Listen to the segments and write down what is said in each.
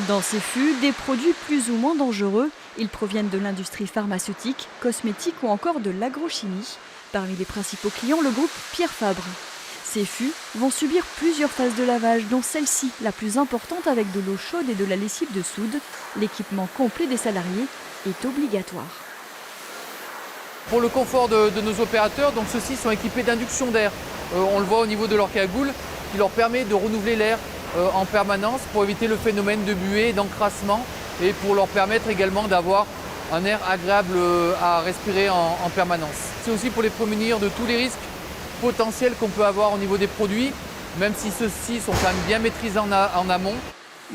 Dans ces fûts, des produits plus ou moins dangereux, ils proviennent de l'industrie pharmaceutique, cosmétique ou encore de l'agrochimie. Parmi les principaux clients, le groupe Pierre Fabre. Ces fûts vont subir plusieurs phases de lavage, dont celle-ci, la plus importante avec de l'eau chaude et de la lessive de soude. L'équipement complet des salariés est obligatoire. Pour le confort de nos opérateurs, donc ceux-ci sont équipés d'induction d'air. On le voit au niveau de leur cagoule, qui leur permet de renouveler l'air en permanence pour éviter le phénomène de buée et d'encrassement et pour leur permettre également d'avoir un air agréable à respirer en permanence. C'est aussi pour les prémunir de tous les risques potentiels qu'on peut avoir au niveau des produits, même si ceux-ci sont quand même bien maîtrisés en amont.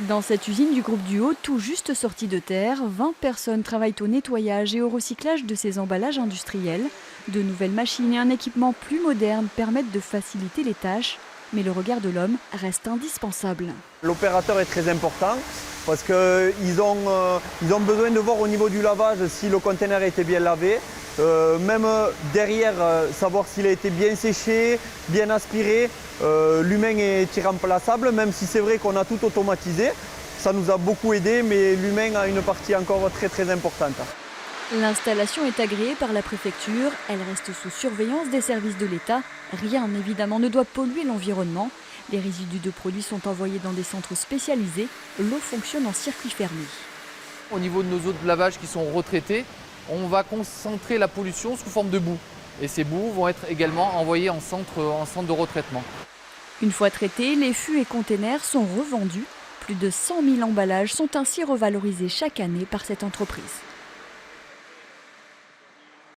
Dans cette usine du groupe Duo, tout juste sortie de terre, 20 personnes travaillent au nettoyage et au recyclage de ces emballages industriels. De nouvelles machines et un équipement plus moderne permettent de faciliter les tâches, mais le regard de l'homme reste indispensable. L'opérateur est très important parce qu'ils ont besoin de voir au niveau du lavage si le conteneur a été bien lavé. Même derrière, savoir s'il a été bien séché, bien aspiré. L'humain est irremplaçable, même si c'est vrai qu'on a tout automatisé. Ça nous a beaucoup aidé, mais l'humain a une partie encore très très importante. L'installation est agréée par la préfecture, elle reste sous surveillance des services de l'État. Rien évidemment ne doit polluer l'environnement. Les résidus de produits sont envoyés dans des centres spécialisés. L'eau fonctionne en circuit fermé. Au niveau de nos eaux de lavage qui sont retraitées, on va concentrer la pollution sous forme de boue. Et ces boues vont être également envoyées en centre de retraitement. Une fois traités, les fûts et containers sont revendus. Plus de 100 000 emballages sont ainsi revalorisés chaque année par cette entreprise.